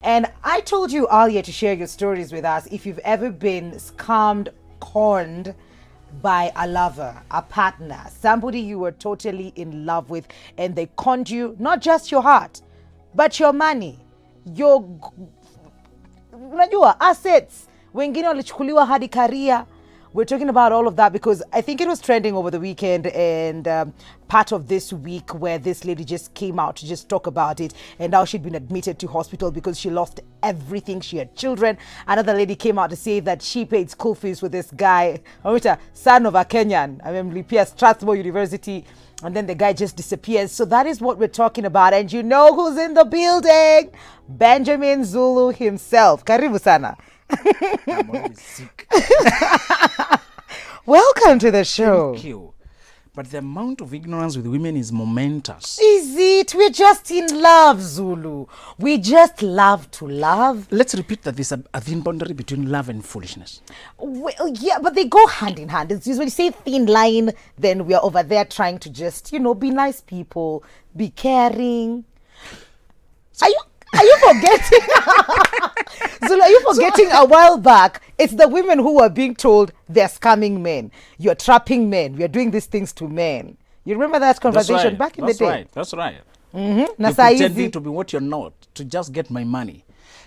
And I told you earlier to share your stories with us if you've ever been scammed, conned by a lover, a partner, somebody you were totally in love with, and they conned you, not just your heart, but your money, your unajua assets, wengine walichukuliwa hadi career. We're talking about all of that because I think it was trending over the weekend and part of this week where this lady just came out to just talk about it, and now she'd been admitted to hospital because she lost everything. She had children. Another lady came out to say that she paid school fees for this guy, son of a Kenyan, Lipia Strathmore University, and then the guy just disappears. So that is what we're talking about. And you know who's in the building? Benjamin Zulu himself. Karibu sana. I'm already sick. Welcome to the show. Thank you. But the amount of ignorance with women is momentous. Is it? We're just in love, Zulu. We just love to love. Let's repeat that there's a thin boundary between love and foolishness. Well, yeah, but they go hand in hand. It's usually say thin line, then we are over there trying to just, be nice people, be caring. Are you forgetting? Zulu, are you forgetting a while back? It's the women who were being told they're scamming men. You're trapping men. We are doing these things to men. You remember that conversation back in the day? That's right. Mm-hmm. You're pretending to be what you're not to just get my money.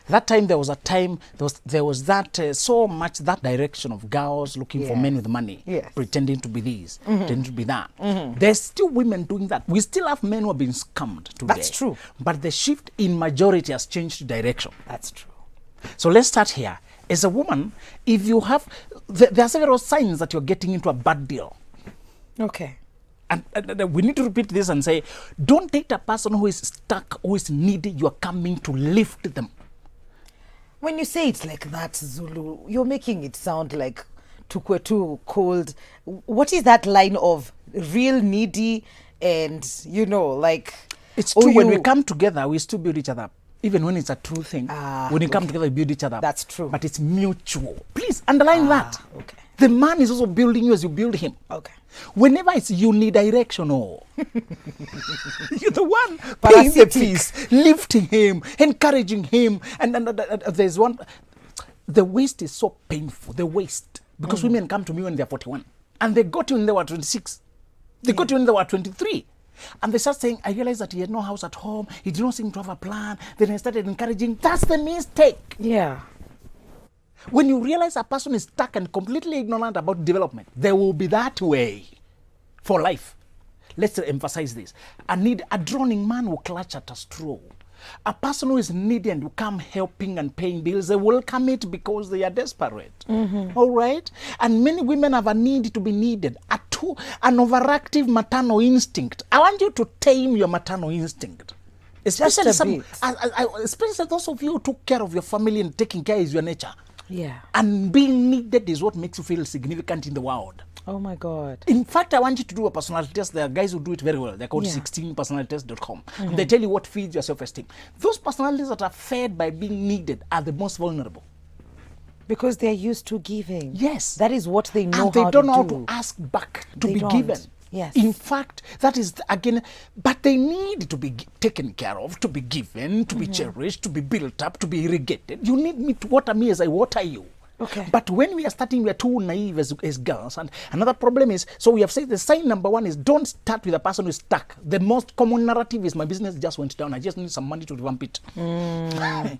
That time there was that so much that direction of girls looking for men with money, pretending to be this, pretending to be that. There's still women doing that. We still have men who have been scammed today. That's true. But the shift in majority has changed direction. That's true. So let's start here. As a woman, if you have, there are several signs that you're getting into a bad deal. Okay. And we need to repeat this and say, don't date a person who is stuck, who is needy. You are coming to lift them. When you say it's like that, Zulu, you're making it sound like too cold. What is that line of real needy and, like... It's true. When we come together, we still build each other up. Even when it's a true thing. When we come together, we build each other up. That's true. But it's mutual. Please underline that. Okay. The man is also building you as you build him. Okay. Whenever it's unidirectional, you're the one paying the fees, lifting him, encouraging him. And there's one, the waste is so painful, the waste. Because women come to me when they're 41. And they got you when they were 26. They got you when they were 23. And they start saying, I realized that he had no house at home. He did not seem to have a plan. Then I started encouraging. That's the mistake. Yeah. When you realize a person is stuck and completely ignorant about development, they will be that way for life. Let's emphasize this. A drowning man will clutch at a straw. A person who is needy and will come helping and paying bills, they welcome it because they are desperate. All right? And many women have a need to be needed. An overactive maternal instinct. I want you to tame your maternal instinct. Especially especially those of you who took care of your family and taking care is your nature. Yeah. And being needed is what makes you feel significant in the world. Oh my God. In fact, I want you to do a personality test. There are guys who do it very well. They're called 16personalitest.com. They tell you what feeds your self-esteem. Those personalities that are fed by being needed are the most vulnerable. Because they're used to giving. Yes. That is what they know how to do. And they don't know how to ask back to be given. Yes. In fact, that is, again, but they need to be taken care of, to be given, to be cherished, to be built up, to be irrigated. You need me to water me as I water you. Okay. But when we are starting, we are too naive as girls. And another problem is, so we have said the sign number one is don't start with a person who is stuck. The most common narrative is my business just went down. I just need some money to revamp it. Another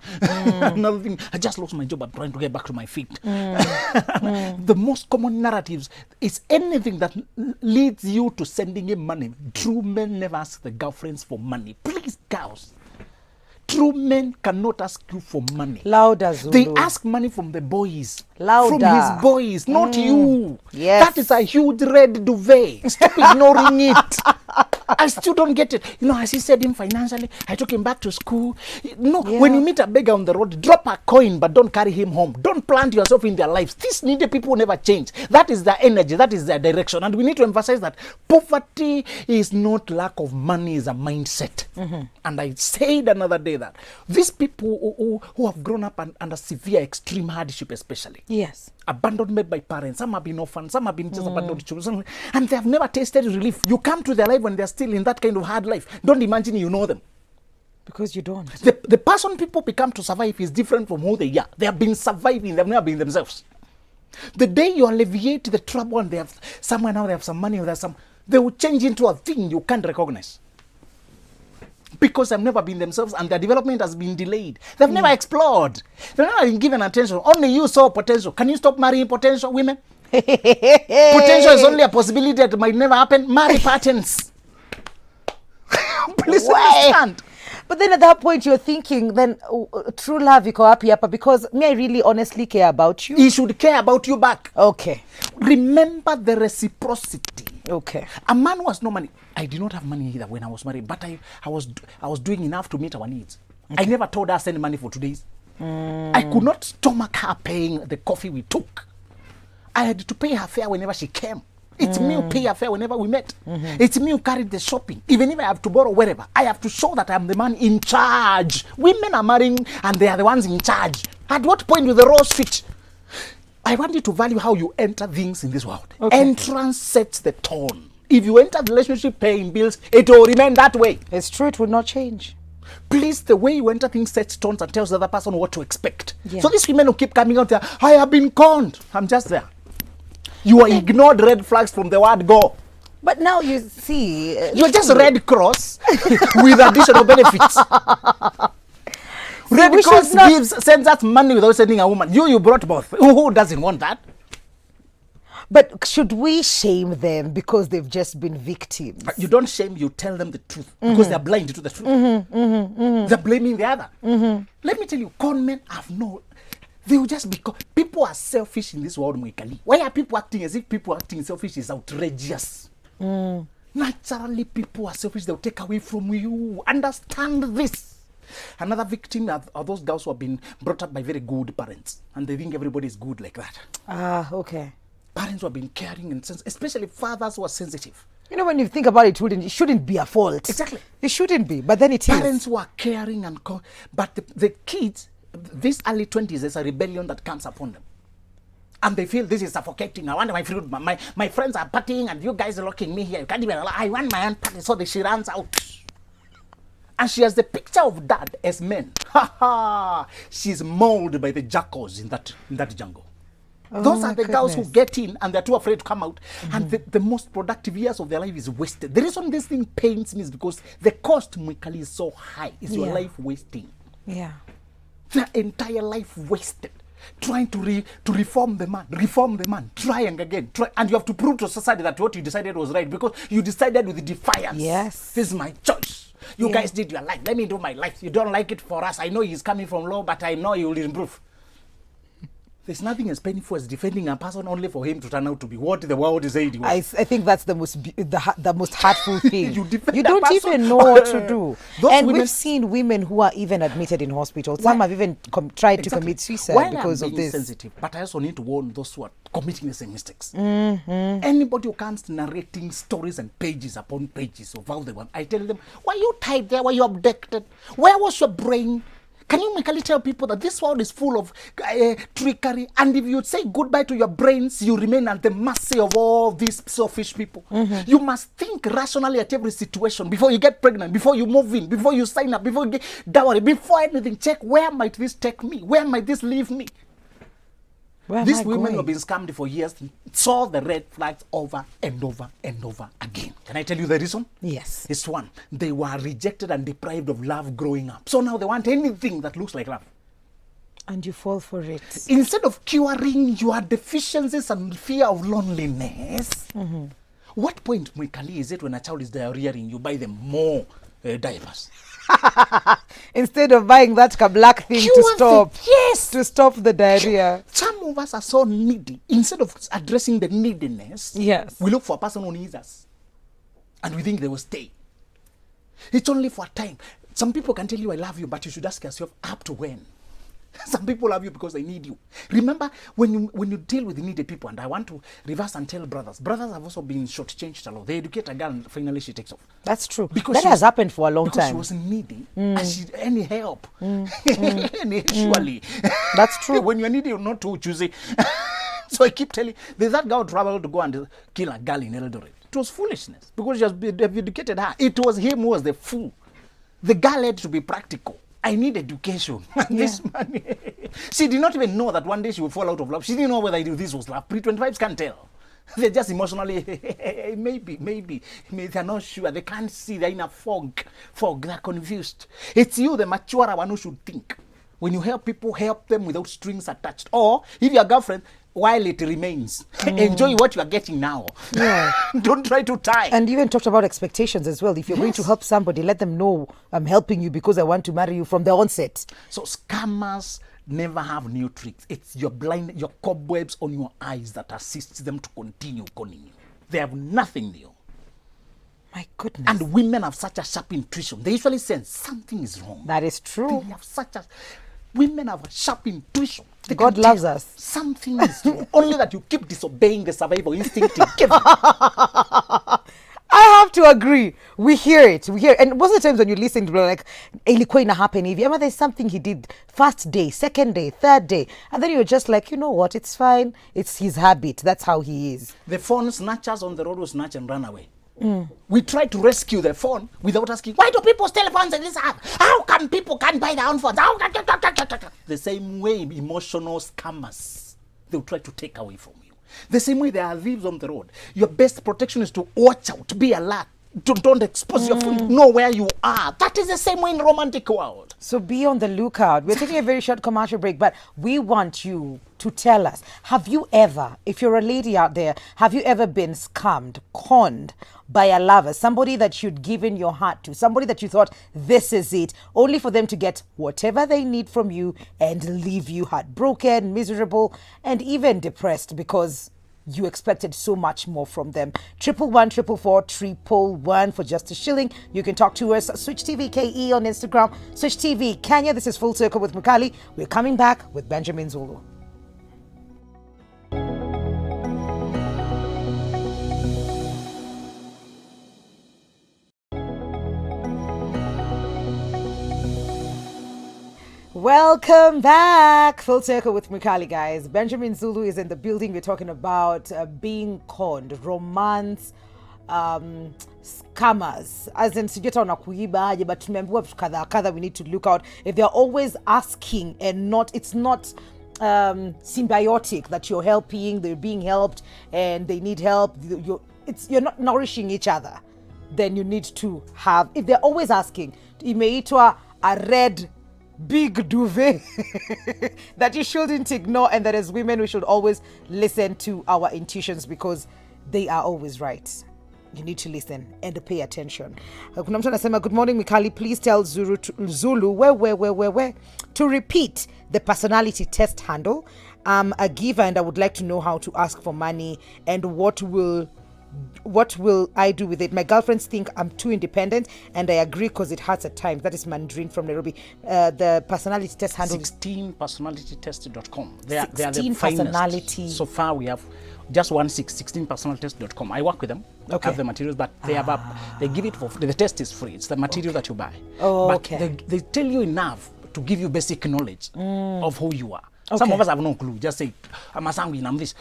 thing, I just lost my job. I'm trying to get back to my feet. The most common narratives is anything that leads you to sending him money. True men never ask the girlfriends for money. Please, girls. True men cannot ask you for money. Louder, Zulu. They ask money from the boys. Louder. From his boys, not you. Yes. That is a huge red duvet. Stop ignoring it. I still don't get it. I assisted him financially. I took him back to school. When you meet a beggar on the road, drop a coin, but don't carry him home. Don't plant yourself in their lives. These needy people never change. That is their energy. That is their direction. And we need to emphasize that poverty is not lack of money, is a mindset. And I said another day that these people who have grown up under severe extreme hardship especially, yes, abandonment by parents, some have been orphaned, some have been just abandoned children, and they have never tasted relief. You come to their life when they're still in that kind of hard life. Don't imagine you know them. Because you don't. The person people become to survive is different from who they are. They have been surviving, they've never been themselves. The day you alleviate the trouble and they have somewhere now, they have some money, or there's some, they will change into a thing you can't recognize. Because they've never been themselves and their development has been delayed. They've never explored. They've never been given attention. Only you saw potential. Can you stop marrying potential women? Potential is only a possibility that might never happen. Marry patterns. Please understand. But then at that point you're thinking, then true love iko wapi hapa, because me, I really honestly care about you. He should care about you back. Okay. Remember the reciprocity. Okay. A man who has no money. I did not have money either when I was married, but I was doing enough to meet our needs. Okay. I never told her send money for 2 days. I could not stomach her paying the coffee we took. I had to pay her fare whenever she came. It's me who pay her fare whenever we met. It's me who carried the shopping. Even if I have to borrow wherever, I have to show that I'm the man in charge. Women are marrying and they are the ones in charge. At what point with the role switch? I want you to value how you enter things in this world. Okay. Entrance sets the tone. If you enter the relationship paying bills, it will remain that way. It's true, it will not change. Please, the way you enter things sets tones and tells the other person what to expect. Yeah. So these women who keep coming out there, I have been conned. I'm just there. You are ignored red flags from the word go. But now you see... You're just Red Cross with additional benefits. Red Cross sends us money without sending a woman. You brought both. Who doesn't want that? But should we shame them because they've just been victims? You don't shame, you tell them the truth. Because they're blind to the truth. They're blaming the other. Let me tell you, con men have no... They will just because people are selfish in this world, Mwikali. Why are people acting as if people acting selfish is outrageous? Naturally, people are selfish. They'll take away from you. Understand this. Another victim are those girls who have been brought up by very good parents, and they think everybody is good like that. Ah, okay. Parents who have been caring and sensitive, especially fathers who are sensitive. You know, when you think about it, it shouldn't be a fault. Exactly. It shouldn't be, but then it is. Parents who are caring and but the kids. This early 20s, there's a rebellion that comes upon them. And they feel this is suffocating. I want my freedom. My friends are partying and you guys are locking me here. You can't even allow. I want my own party. So she runs out. And she has the picture of dad as men. Ha ha! She's mauled by the jackals in that jungle. Oh, those are the girls who get in and they're too afraid to come out. And the most productive years of their life is wasted. The reason this thing pains me is because the cost, Mwikali, is so high. Is your life wasting. Yeah. Their entire life wasted trying to reform the man, trying again, and you have to prove to society that what you decided was right because you decided with defiance. Yes, this is my choice. You guys did your life. Let me do my life. You don't like it for us. I know he's coming from low, but I know he will improve. There's nothing as painful as defending a person only for him to turn out to be what the world is saying. I think that's the most hurtful thing. You don't even know what to do. And we've seen women who are even admitted in hospital. Some have even tried to commit suicide because of this. Sensitive, but I also need to warn those who are committing the same mistakes. Anybody who comes narrating stories and pages upon pages of how they want, I tell them, why you tied there? Why you abducted? Where was your brain? Can you make tell people that this world is full of trickery, and if you say goodbye to your brains, you remain at the mercy of all these selfish people? You must think rationally at every situation before you get pregnant, before you move in, before you sign up, before you get dowry, before anything. Check, where might this take me? Where might this leave me? These women who have been scammed for years saw the red flags over and over and over again. Can I tell you the reason? Yes. It's one. They were rejected and deprived of love growing up. So now they want anything that looks like love. And you fall for it. Instead of curing your deficiencies and fear of loneliness, what point, Mwikali, is it when a child is diarrheaing, you buy them more diapers? Instead of buying that black thing to stop the diarrhea. Some of us are so needy. Instead of addressing the neediness, we look for a person who needs us, and we think they will stay. It's only for a time. Some people can tell you I love you, but you should ask yourself, up to when? Some people love you because they need you. Remember, when you deal with needy people, and I want to reverse and tell brothers have also been shortchanged a lot. They educate a girl and finally she takes off. That's true. Because that has happened for a long because time. Because she was needy and she any help. Surely. That's true. When you're needy, you're not too choosy. So I keep telling, there's that girl traveled to go and kill a girl in Eldoret. It was foolishness because they've educated her. It was him who was the fool. The girl had to be practical. I need education. This money. She did not even know that one day she would fall out of love. She didn't know whether this was love. Pre-25s can't tell. They're just emotionally, maybe. They're not sure. They can't see. They're in a fog. They're confused. It's you, the mature one, who should think. When you help people, help them without strings attached. Or, if your girlfriend, while it remains, enjoy what you are getting now. Yeah. Don't try to tie. And you even talked about expectations as well. If you're going to help somebody, let them know I'm helping you because I want to marry you from the onset. So scammers never have new tricks. It's your cobwebs on your eyes that assists them to continue conning you. They have nothing new. My goodness. And women have such a sharp intuition. They usually sense something is wrong. That is true. They have women have a sharp intuition. God loves us. Something is wrong. Only that you keep disobeying the survival instinct. I have to agree. We hear it. And most of the times when you listen to like, ilikuwa ina happen hivi. Remember there's something he did first day, second day, third day. And then you're just like, you know what? It's fine. It's his habit. That's how he is. The phone snatchers on the road will snatch and run away. We try to rescue the phone without asking, why do people steal phones in this app? How come people can't buy their own phones? The same way emotional scammers, they'll try to take away from you. The same way there are thieves on the road. Your best protection is to watch out, to be alert. Don't expose your phone, know where you are. That is the same way in romantic world. So be on the lookout. We're taking a very short commercial break, but we want you to tell us, have you ever, if you're a lady out there, have you ever been scammed, conned by a lover, somebody that you'd given your heart to, somebody that you thought this is it, only for them to get whatever they need from you and leave you heartbroken, miserable, and even depressed because you expected so much more from them. 111-444-111 for just a shilling. You can talk to us. Switch TV KE on Instagram. Switch TV Kenya. This is Full Circle with Mukali. We're coming back with Benjamin Zulu. Welcome back. Full Circle with Mukali, guys. Benjamin Zulu is in the building. We're talking about being conned, romance, scammers. As in, sijeta unakuiba, but tumeambiwa vitu kadha we need to look out. If they're always asking and it's not symbiotic that you're helping, they're being helped and they need help, you're not nourishing each other, then you need to have, if they're always asking, imeitwa a red big duvet that you shouldn't ignore, and that as women we should always listen to our intuitions because they are always right. You need to listen and pay attention. Kuna mtu anasema, good morning Mikali, please tell Zulu where to repeat the personality test handle. I'm a giver and I would like to know how to ask for money and what will I do with it? My girlfriends think I'm too independent and I agree because it hurts at times. That is Mandarin from Nairobi. The personality test handle 16personalitytest.com. They are the 16 personality. So far we have just 16personalitytest.com. I work with them. Okay. Have the materials, but they have they give it for free. The test is free. It's the material that you buy. Oh, but okay. They tell you enough to give you basic knowledge of who you are. Okay. Some of us have no clue. Just say, I'm a sanguine, I'm this.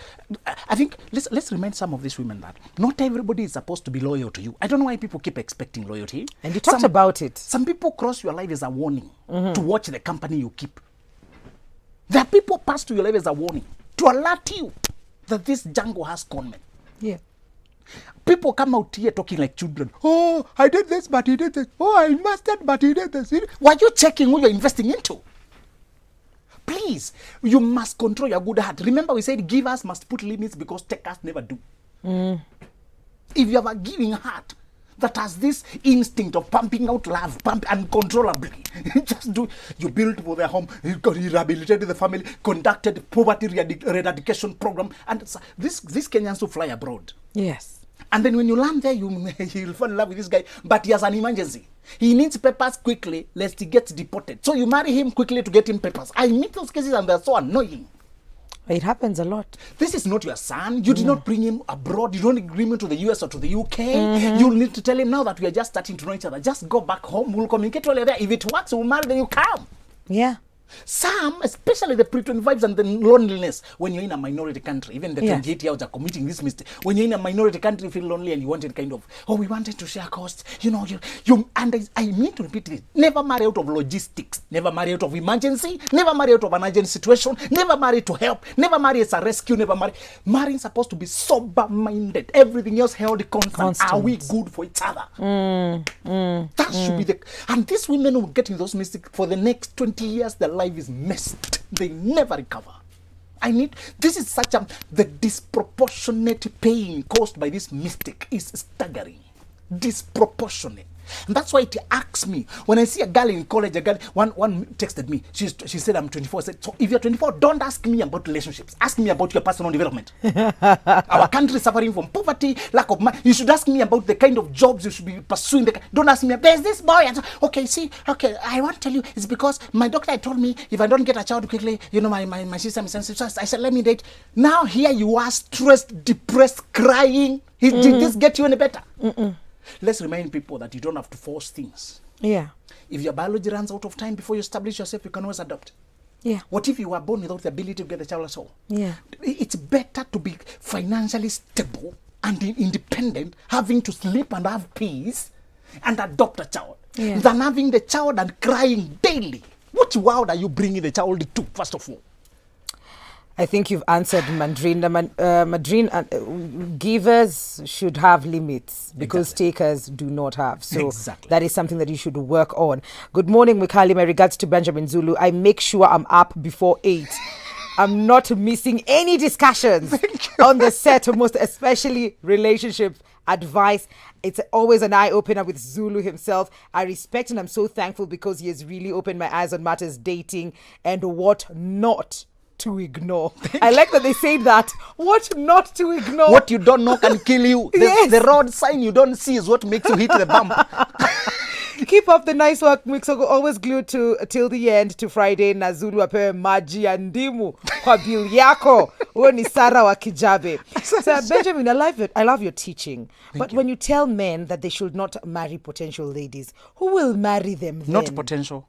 I think, let's remind some of these women that not everybody is supposed to be loyal to you. I don't know why people keep expecting loyalty. And you talked about it. Some people cross your life as a warning to watch the company you keep. There are people pass to your life as a warning to alert you that this jungle has conmen. Yeah. People come out here talking like children. Oh, I did this, but he did this. Oh, I invested, but he did this. Why are you checking who you're investing into? Please, you must control your good heart. Remember we said givers must put limits because takers never do. If you have a giving heart that has this instinct of pumping out love, pump uncontrollably, just do. You built for their home, you rehabilitated the family, conducted poverty eradication program, and these Kenyans who fly abroad. Yes. And then when you land there, you'll fall in love with this guy, but he has an emergency. He needs papers quickly, lest he gets deported. So you marry him quickly to get him papers. I meet those cases and they're so annoying. It happens a lot. This is not your son. You did not bring him abroad. You don't agree him to the US or to the UK. You'll need to tell him now that we are just starting to know each other. Just go back home. We'll communicate while you're there. If it works, we'll marry, then you come. Yeah. Some, especially the pre-25s and the loneliness, when you're in a minority country, even the 28-year-olds are committing this mistake. When you're in a minority country, you feel lonely and you wanted kind of, we wanted to share costs. And I mean to repeat this, never marry out of logistics, never marry out of emergency, never marry out of an urgent situation, never marry to help, never marry as a rescue, never marry. Marrying supposed to be sober-minded. Everything else held constant. Are we good for each other? That should be and these women who get in those mistakes for the next 20 years, their life is messed. They never recover. This is the disproportionate pain caused by this mistake is staggering. Disproportionate. And that's why it irks me when I see a girl in college. One texted me. She said, I'm 24. I said, so if you're 24, don't ask me about relationships. Ask me about your personal development. Our country is suffering from poverty, lack of money. You should ask me about the kind of jobs you should be pursuing. Don't ask me, there's this boy. I want to tell you, it's because my doctor told me if I don't get a child quickly, my system is sensitive. So I said, let me date. Now here you are, stressed, depressed, crying. Did this get you any better? Let's remind people that you don't have to force things. Yeah. If your biology runs out of time before you establish yourself, you can always adopt. Yeah. What if you were born without the ability to get the child at all? Yeah. It's better to be financially stable and independent, having to sleep and have peace, and adopt a child, than having the child and crying daily. Which world are you bringing the child to, first of all? I think you've answered, Madrina. Givers should have limits because takers do not have. So that is something that you should work on. Good morning, Mikali. My regards to Benjamin Zulu. I make sure I'm up before 8. I'm not missing any discussions on the set, most especially relationship advice. It's always an eye-opener with Zulu himself. I respect and I'm so thankful because he has really opened my eyes on matters dating and what not to ignore. I like that they say that. What not to ignore. What you don't know can kill you. The road sign you don't see is what makes you hit the bump. Keep up the nice work, Mixogo. Always glued till the end to Friday. Na Zulu apewe maji ya ndimu kwa bill yako. Uwe ni Sara wa Kijabe. So Benjamin, I love your teaching. But when you tell men that they should not marry potential ladies, who will marry them then? Not potential.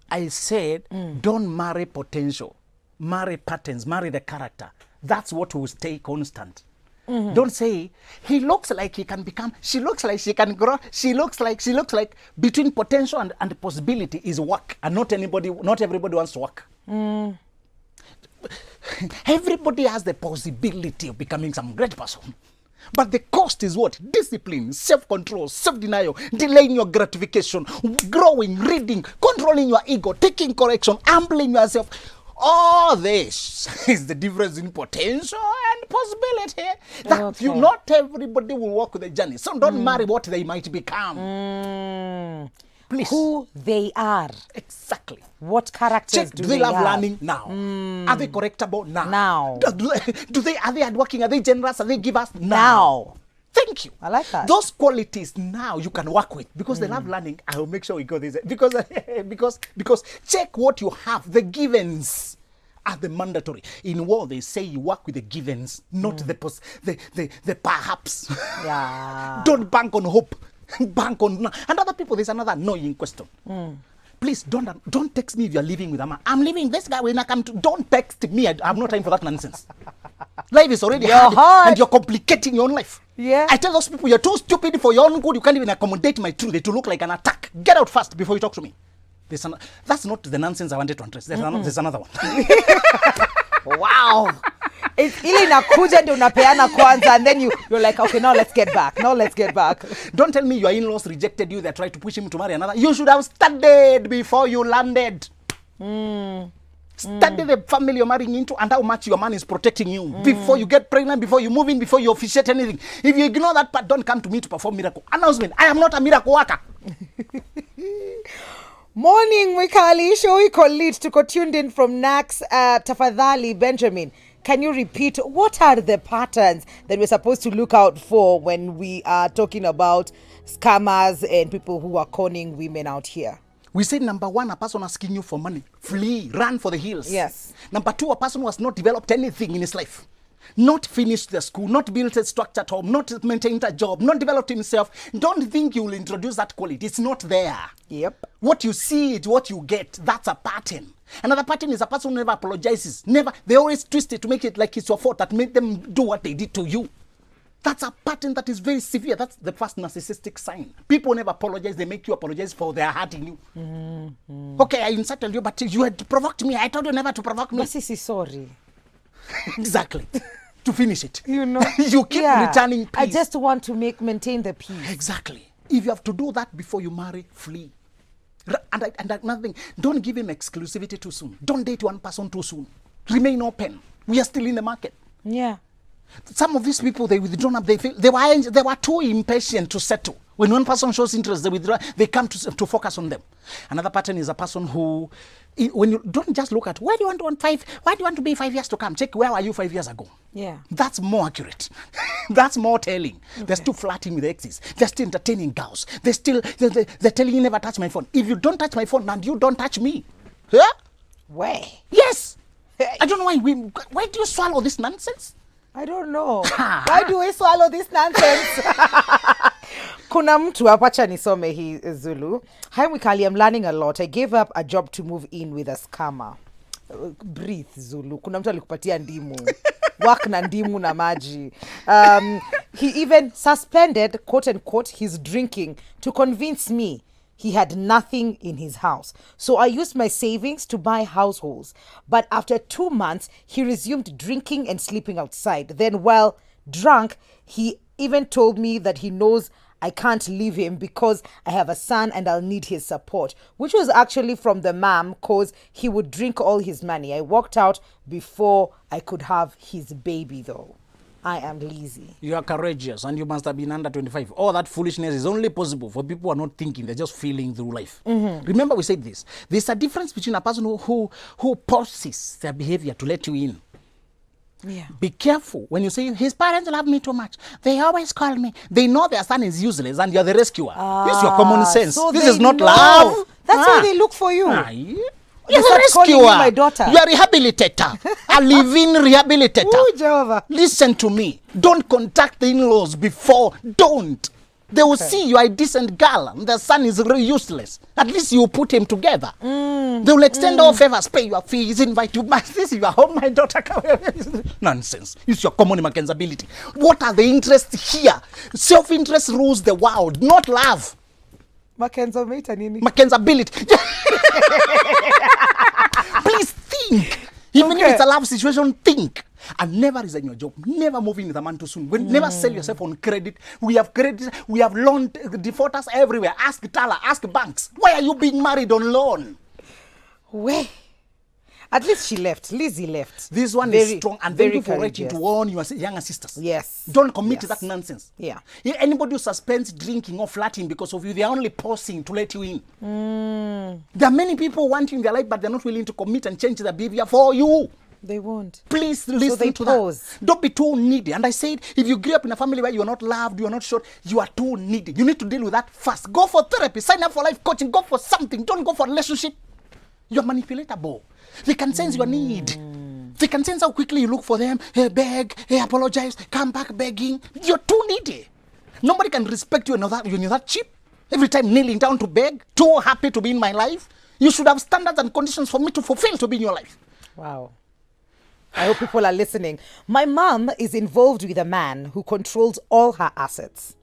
I said, don't marry potential. Marry patterns, marry the character. That's what will stay constant. Don't say, he looks like he can become, she looks like she can grow, she looks like. Between potential and possibility is work. And not everybody wants to work. Everybody has the possibility of becoming some great person. But the cost is what? Discipline, self-control, self-denial, delaying your gratification, growing, reading, controlling your ego, taking correction, humbling yourself. All this is the difference in potential and possibility. Not everybody will walk the journey. So don't marry what they might become. Please. Who they are. Exactly. What characters do they love learning now? Are they correctable now? Are they hardworking? Are they generous? Are they givers now? Thank you. I like that. Those qualities now you can work with because they love learning. I will make sure we go this because check what you have. The givens are the mandatory. In war, they say you work with the givens, not the perhaps. Yeah. Don't bank on hope. Bank on and other people. There's another annoying question. Please don't text me if you're living with a man. I'm leaving this guy when I come to. Don't text me. I have no time for that nonsense. Life is already hard and you're complicating your own life. Yeah. I tell those people you're too stupid for your own good. You can't even accommodate my truth. It will look like an attack. Get out fast before you talk to me. That's not the nonsense I wanted to address. There's another one. Wow. Ili inakuja ndio unapeana kwanza and then you're like, okay, now let's get back. Don't tell me your in-laws rejected you. They tried to push him to marry another. You should have studied before you landed. Study the family you're marrying into and how much your man is protecting you before you get pregnant, before you move in, before you officiate anything. If you ignore that part, don't come to me to perform miracle. Announcement, I am not a miracle worker. Morning, Mikali. Show Kolit to tuned in from Nax. Tafadhali, Benjamin. Can you repeat what are the patterns that we're supposed to look out for when we are talking about scammers and people who are conning women out here? We said number one, a person asking you for money. Flee, run for the hills. Yes. Number two, a person who has not developed anything in his life. not finished the school, not built a structure at home, not maintained a job, not developed himself, don't think you will introduce that quality. It's not there. Yep. What you see is what you get. That's a pattern. Another pattern is a person who never apologizes. Never. They always twist it to make it like it's your fault that made them do what they did to you. That's a pattern that is very severe. That's the first narcissistic sign. People never apologize. They make you apologize for their hurting you. Okay, I insulted you, but you had provoked me. I told you never to provoke me. Masisi, sorry. Exactly. To finish it. You know. You keep returning peace. I just want to maintain the peace. Exactly. If you have to do that before you marry, flee. And another thing, don't give him exclusivity too soon. Don't date one person too soon. Remain open. We are still in the market. Yeah. Some of these people, they withdrawn up. They feel they were too impatient to settle. When one person shows interest, they withdraw. They come to focus on them. Another pattern is a person who, when you don't just look at why do you want 5? Why do you want to be 5 years to come? Check where were you 5 years ago. Yeah. That's more accurate. That's more telling. Okay. They're still flirting with exes. They're still entertaining girls. They're telling you never touch my phone. If you don't touch my phone, and you don't touch me. Yeah? Where? Yes. I don't know why do you swallow this nonsense? I don't know. Why do we swallow this nonsense? Kuna mtu wacha nisome hii Zulu. Hi Mikali, I'm learning a lot. I gave up a job to move in with a scammer. Breathe Zulu. Kuna mtu alikupatia ndimu. Work na ndimu na maji. He even suspended, quote unquote, his drinking to convince me he had nothing in his house. So I used my savings to buy households. But after 2 months, he resumed drinking and sleeping outside. Then while drunk, he even told me that he knows I can't leave him because I have a son and I'll need his support, which was actually from the mom because he would drink all his money. I walked out before I could have his baby though. I am lazy. You are courageous and you must have been under 25. All that foolishness is only possible for people who are not thinking. They're just feeling through life. Remember we said this. There's a difference between a person who pauses their behavior to let you in. Yeah. Be careful when you say, his parents love me too much. They always call me. They know their son is useless and you're the rescuer. Use your common sense. So this is not know. love. That's why they look for you. You're a rescuer. My daughter. You are a rehabilitator. A living rehabilitator. Ooh, Jehovah. Listen to me. Don't contact the in-laws before. Don't. They will see you are a decent girl and the son is really useless. At least you put him together. They will extend all favors, pay your fees, invite you. This is your home, my daughter. Nonsense. Use your common Mackenzie ability. What are the interests here? Self-interest rules the world, not love. Mackenzie mate nini? Mackenzie ability. Please think. Even if it's a love situation, think. And never resign your job. Never move in with a man too soon. Never sell yourself on credit. We have credit. We have loan defaulters everywhere. Ask Tala. Ask banks. Why are you being married on loan? Where? At least she left. Lizzie left. This one is strong. And thank you for writing to warn your younger sisters. Yes. Don't commit to that nonsense. Yeah. Anybody who suspends drinking or flirting because of you, they are only pausing to let you in. There are many people wanting in their life, but they're not willing to commit and change their behavior for you. They won't. Please listen to that. Don't be too needy. And I said, if you grew up in a family where you are not loved, you are not sure, you are too needy. You need to deal with that first. Go for therapy. Sign up for life coaching. Go for something. Don't go for a relationship. You're manipulatable. They can sense your need. They can sense how quickly you look for them. Hey, beg. Hey, apologize. Come back begging. You're too needy. Nobody can respect you when you're that cheap. Every time kneeling down to beg. Too happy to be in my life. You should have standards and conditions for me to fulfill to be in your life. Wow. I hope people are listening. My mom is involved with a man who controls all her assets.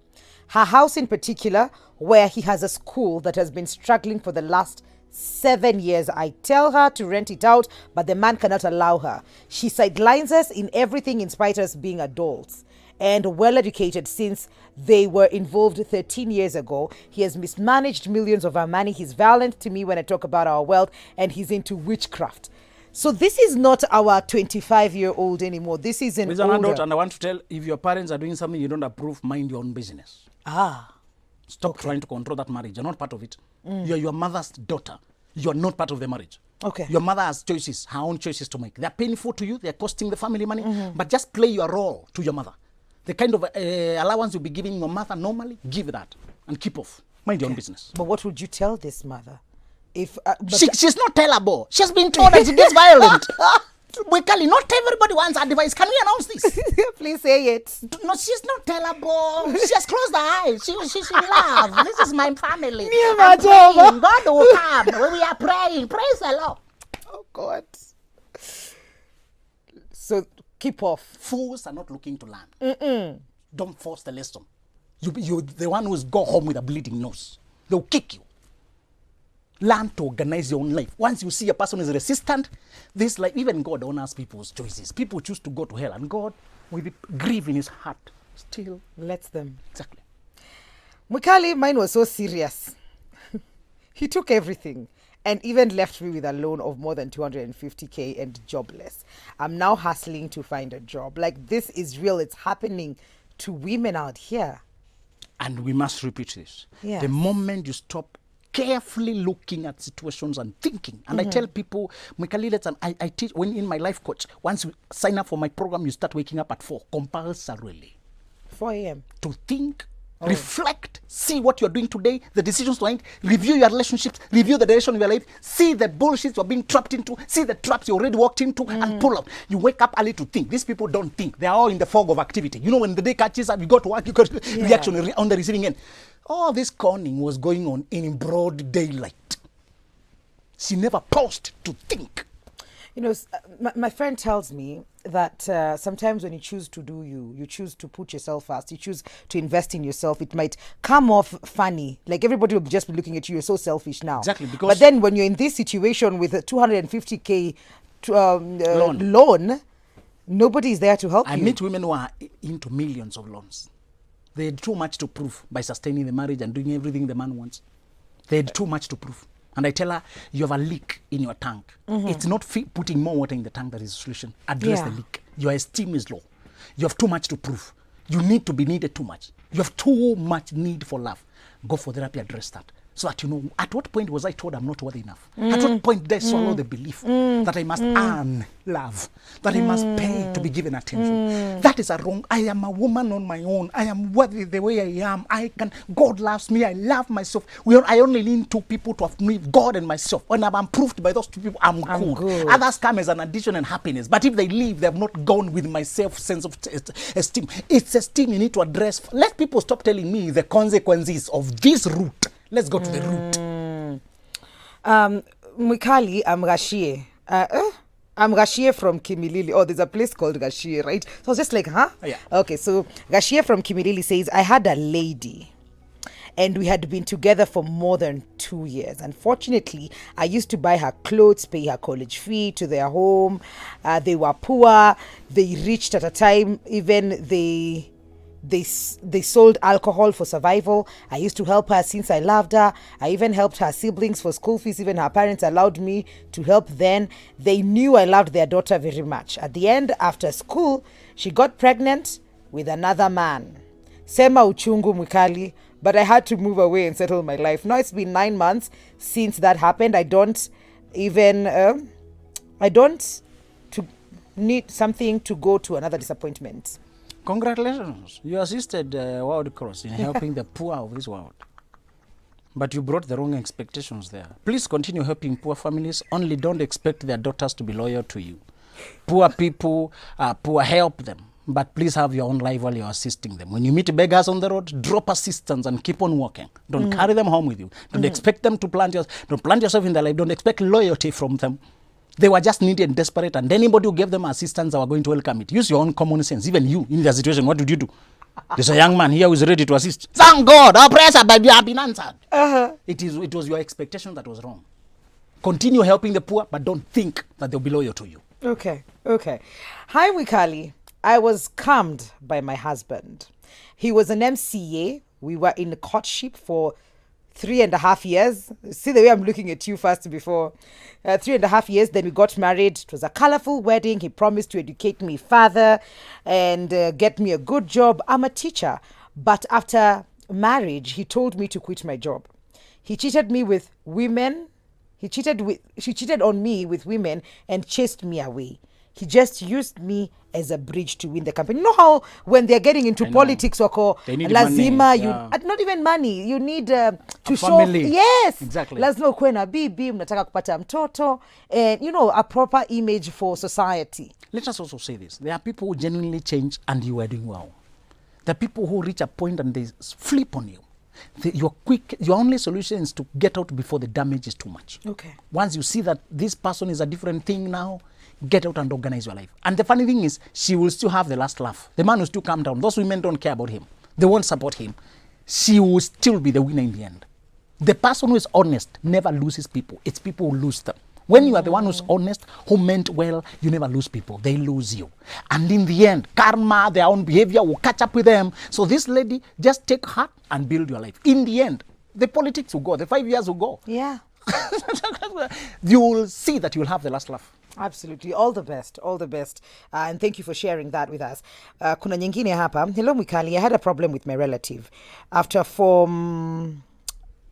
Her house in particular, where he has a school that has been struggling for the last 7 years. I tell her to rent it out, but the man cannot allow her. She sidelines us in everything in spite of us being adults and well-educated since they were involved 13 years ago. He has mismanaged millions of our money. He's violent to me when I talk about our wealth, and he's into witchcraft. So this is not our 25-year-old anymore. This is an older. Adult, and I want to tell, if your parents are doing something you don't approve, mind your own business. Stop trying to control that marriage. You're not part of it. You're your mother's daughter. You're not part of the marriage. Okay. Your mother has choices, her own choices to make. They're painful to you. They're costing the family money. But just play your role to your mother. The kind of allowance you'll be giving your mother normally, give that and keep off. Mind your own business. But what would you tell this mother? If she's not tellable. She's been told that she gets violent. Mwikali, not everybody wants advice. Can we announce this? Please say it. No, she's not tellable. She has closed her eyes. She loves. This is my family. I'm praying. God will come. When we are praying, praise the Lord. Oh God. So keep off. Fools are not looking to learn. Don't force the lesson. You the one who's go home with a bleeding nose. They'll kick you. Learn to organize your own life. Once you see a person is resistant, this life, even God honors people's choices. People choose to go to hell, and God, with grief in his heart, still lets them. Exactly. Mwikali, mine was so serious. He took everything and even left me with a loan of more than 250K and jobless. I'm now hustling to find a job. Like, this is real. It's happening to women out here. And we must repeat this. Yes. The moment you stop carefully looking at situations and thinking. And I tell people, Mwikali, I teach when in my life coach, once you sign up for my program, you start waking up at 4, compulsorily. 4 a.m. To think, reflect, see what you're doing today, the decisions to make, review your relationships, review the direction of your life, see the bullshit you're being trapped into, see the traps you already walked into, and pull out. You wake up early to think. These people don't think. They are all in the fog of activity. You know, when the day catches up, you go to work, you got reaction on the receiving end. All this conning was going on in broad daylight. She never paused to think. You know, my friend tells me that sometimes when you choose to do you choose to put yourself first, you choose to invest in yourself, it might come off funny. Like, everybody will just be looking at you, you're so selfish now. Exactly. Because but then when you're in this situation with a 250K loan, nobody is there to help you. I meet women who are into millions of loans. They had too much to prove by sustaining the marriage and doing everything the man wants. They had too much to prove. And I tell her, you have a leak in your tank. It's not putting more water in the tank that is the solution. Address the leak. Your esteem is low. You have too much to prove. You need to be needed too much. You have too much need for love. Go for therapy, address that. So that you know, at what point was I told I'm not worthy enough? At what point did I swallow the belief that I must earn love, that I must pay to be given attention? That is a wrong. I am a woman on my own. I am worthy the way I am. God loves me. I love myself. I only need two people to have me, God and myself. When I'm approved by those two people, I'm good. Others come as an addition and happiness. But if they leave, they have not gone with my sense of esteem. It's esteem you need to address. Let people stop telling me the consequences of this route. Let's go to the root. Mwikali, I'm Gashie. I'm Gashie from Kimilili. Oh, there's a place called Gashie, right? So I was just like, huh? Yeah. Okay, so Gashie from Kimilili says, I had a lady and we had been together for more than 2 years. Unfortunately, I used to buy her clothes, pay her college fee to their home. They were poor. They reached at a time, even they sold alcohol for survival. I used to help her since I loved her. I even helped her siblings for school fees. Even her parents allowed me to help then. They knew I loved their daughter very much. At the end, after school, she got pregnant with another man. Sema uchungu Mwikali, but I had to move away and settle my life. Now it's been 9 months since that happened. I don't need something to go to another disappointment. Congratulations. You assisted World Cross in helping the poor of this world. But you brought the wrong expectations there. Please continue helping poor families. Only don't expect their daughters to be loyal to you. Poor people are poor, help them. But please have your own life while you're assisting them. When you meet beggars on the road, drop assistance and keep on walking. Don't carry them home with you. Don't expect them to don't plant yourself in their life. Don't expect loyalty from them. They were just needy and desperate, and anybody who gave them assistance, they were going to welcome it. Use your own common sense. Even you, in the situation, what did you do? There's a young man here who is ready to assist. Thank God, our prayers have been answered. It was your expectation that was wrong. Continue helping the poor, but don't think that they'll be loyal to you. Okay. Hi, Mwikali. I was scammed by my husband. He was an MCA. We were in courtship for 3.5 years. See the way I'm looking at you first before. 3.5 years, then we got married. It was a colorful wedding. He promised to educate me further and get me a good job. I'm a teacher. But after marriage, he told me to quit my job. He cheated me with women. She cheated on me with women and chased me away. He just used me as a bridge to win the campaign. You know how when they're getting into politics, wako They need lazima money, you yeah. not even money, you need to show family. yes, Exactly. lazima ukuwe na bibi, mnataka kupata mtoto, and you know, a proper image for society. Let us also say this. There are people who genuinely change and you are doing well. There are people who reach a point and they flip on you. Your only solution is to get out before the damage is too much. Okay. Once you see that this person is a different thing now, get out and organize your life. And the funny thing is, she will still have the last laugh. The man will still calm down. Those women don't care about him. They won't support him. She will still be the winner in the end. The person who is honest never loses people. It's people who lose them. When you are the one who's honest, who meant well, you never lose people. They lose you. And in the end, karma, their own behavior will catch up with them. So this lady, just take heart and build your life. In the end, the politics will go. The 5 years will go. Yeah. You will see that you will have the last laugh. Absolutely. All the best. All the best. And thank you for sharing that with us. Kuna nyingine hapa. Hello, Mwikali. I had a problem with my relative. After Form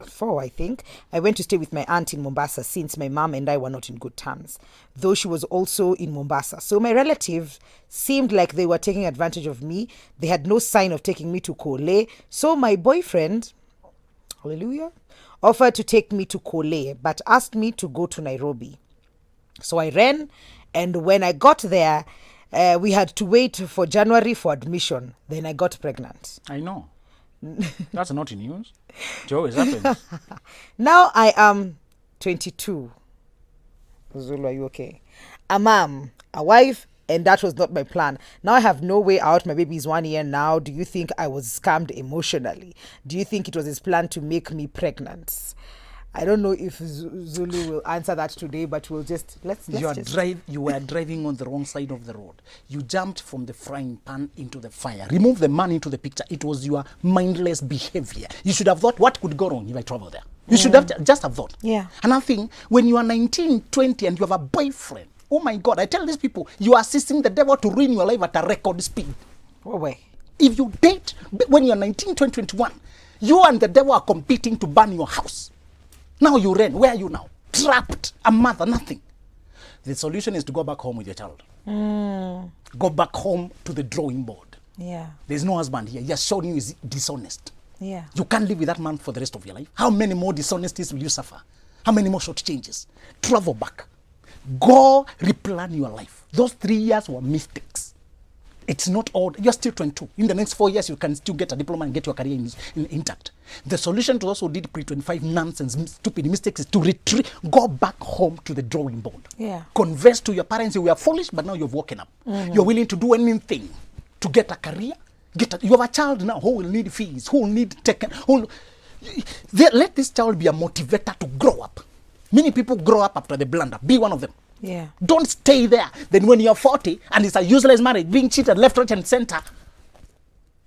4, I think, I went to stay with my aunt in Mombasa since my mom and I were not in good terms, though she was also in Mombasa. So my relative seemed like they were taking advantage of me. They had no sign of taking me to Kole. So my boyfriend, hallelujah, offered to take me to Kole, but asked me to go to Nairobi. So I ran, and when I got there, we had to wait for January for admission. Then I got pregnant. I know. That's not in news. Joe, is happening. Now I am 22. Zulu, are you okay? A mom, a wife, and that was not my plan. Now I have no way out. My baby is 1 year now. Do you think I was scammed emotionally? Do you think it was his plan to make me pregnant? I don't know if Zulu will answer that today, but we'll just let's You were driving on the wrong side of the road. You jumped from the frying pan into the fire. Remove the man into the picture. It was your mindless behavior. You should have thought, what could go wrong if I travel there? You should have just have thought. Yeah. Another thing, when you are 19, 20, and you have a boyfriend, oh my God, I tell these people, you are assisting the devil to ruin your life at a record speed. What way? If you date when you are 19, 20, 21, you and the devil are competing to burn your house. Now you ran. Where are you now? Trapped. A mother, nothing. The solution is to go back home with your child. Go back home to the drawing board. Yeah. There's no husband here. He has shown you is dishonest. Yeah. You can't live with that man for the rest of your life. How many more dishonesties will you suffer? How many more short changes? Travel back. Go replan your life. Those 3 years were mistakes. It's not all. You're still 22. In the next 4 years, you can still get a diploma and get your career intact. The solution to those who did pre-25 nonsense, stupid mistakes is to retreat. Go back home to the drawing board. Yeah. Confess to your parents you were foolish, but now you've woken up. You're willing to do anything to get a career. You have a child now who will need fees, who will need taken. Let this child be a motivator to grow up. Many people grow up after the blunder. Be one of them. Yeah. Don't stay there. Then when you're 40 and it's a useless marriage, being cheated left, right, and center,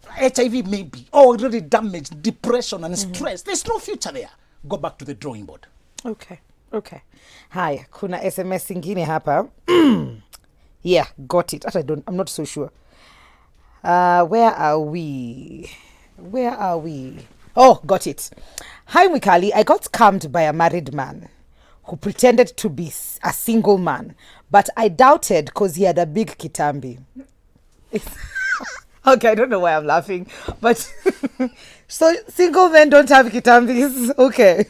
HIV maybe, already damaged, depression and stress. There's no future there. Go back to the drawing board. Okay. Okay. Haya, kuna SMS ingine hapa. Yeah, got it. I'm not so sure. Where are we? Oh, got it. Hi, Mwikali. I got scammed by a married man who pretended to be a single man, but I doubted because he had a big kitambi. Okay, I don't know why I'm laughing, but so single men don't have kitambis. Okay.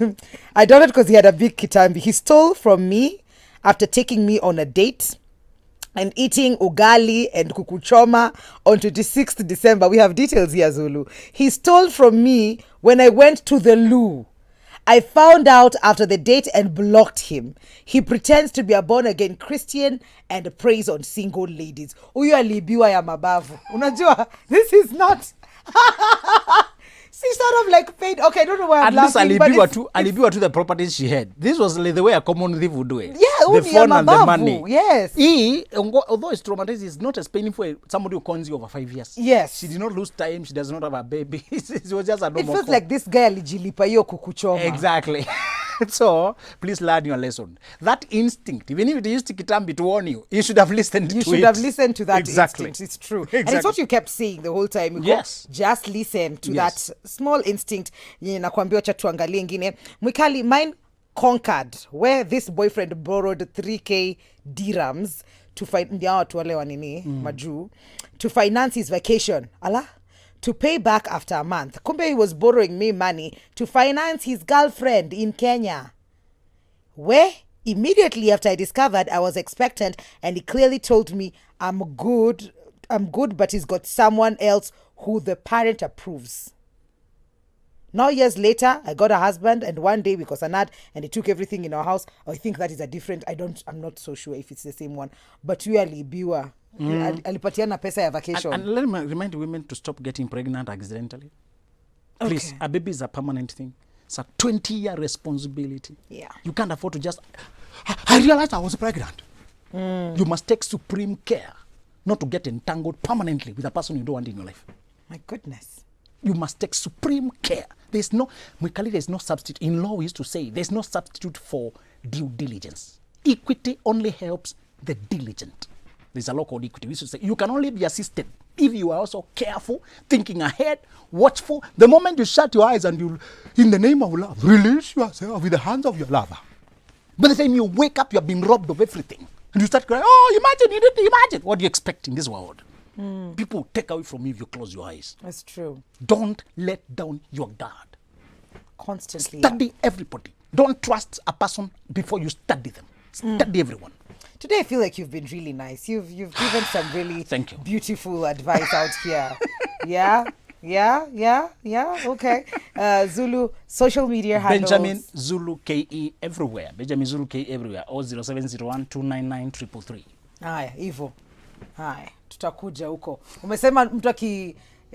I doubted because he had a big kitambi. He stole from me after taking me on a date and eating ugali and kukuchoma on 26th December. We have details here, Zulu. He stole from me when I went to the loo. I found out after the date and blocked him. He pretends to be a born-again Christian and preys on single ladies. Huyu alibiwa ya mabavu. Unajua, this is not... She sort of like paid. Okay, I don't know why I'm laughing. At least alibiwa to the properties she had. This was the way a common thief would do it. Yeah, the phone and the money. Yes. Although it's traumatizing, it's not as painful as somebody who cons you over 5 years. Yes. She did not lose time. She does not have a baby. It was just a normal. It feels like this guy alijilipa hiyo kukuchoma. Exactly. So, please learn your lesson. That instinct, even if it used Kitambi to warn you, you should have listened to it. You should have listened to that exactly. instinct. It's true. Exactly. And it's what you kept saying the whole time. Yes. Just listen to that small instinct. Nakwambia cha tuangalie ingine. Mwikali, mine conquered, where this boyfriend borrowed 3k dirhams to to finance his vacation. Allah, to pay back after a month. Kumbe he was borrowing me money to finance his girlfriend in Kenya. Where immediately after I discovered I was expectant, and he clearly told me I'm good, but he's got someone else who the parent approves. Now years later, I got a husband, and one day because Anad and he took everything in our house. I think that is a different. I'm not so sure if it's the same one. But we alibiwa. Alipatiana pesa ya vacation. And let me remind women to stop getting pregnant accidentally. Please, a baby is a permanent thing. It's a 20-year responsibility. Yeah. You can't afford to just, I realized I was pregnant. You must take supreme care not to get entangled permanently with a person you don't want in your life. My goodness. You must take supreme care. There's no substitute. In law, we used to say there's no substitute for due diligence. Equity only helps the diligent. There's a law called equity. We used to say you can only be assisted if you are also careful, thinking ahead, watchful. The moment you shut your eyes and you, in the name of love, release yourself with the hands of your lover. By the time you wake up, you have been robbed of everything. And you start crying, oh, imagine, you didn't imagine. What do you expect in this world? People take away from you if you close your eyes. That's true. Don't let down your guard. Constantly. Study everybody. Don't trust a person before you study them. Study everyone. Today I feel like you've been really nice. You've given some really Thank you. Beautiful advice out here. Yeah. Okay. Zulu social media handles. Benjamin Zulu KE everywhere. Benjamin Zulu KE everywhere. Or 0701 299 333. Haya, hivyo. Haya, tutakuja huko. Umesema mtu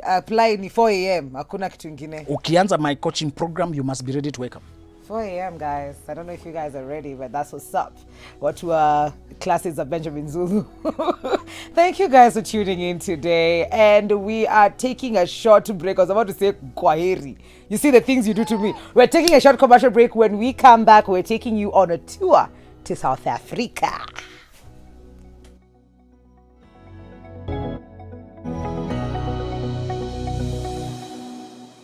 apply ni 4 am, hakuna kitu kingine. Ukianza my coaching program, you must be ready to wake up. 4 am, guys. I don't know if you guys are ready, but that's what's up. What to classes of Benjamin Zulu. Thank you guys for tuning in today. And we are taking a short break. I was about to say kwaheri. You see the things you do to me. We're taking a short commercial break. When we come back, we're taking you on a tour to South Africa.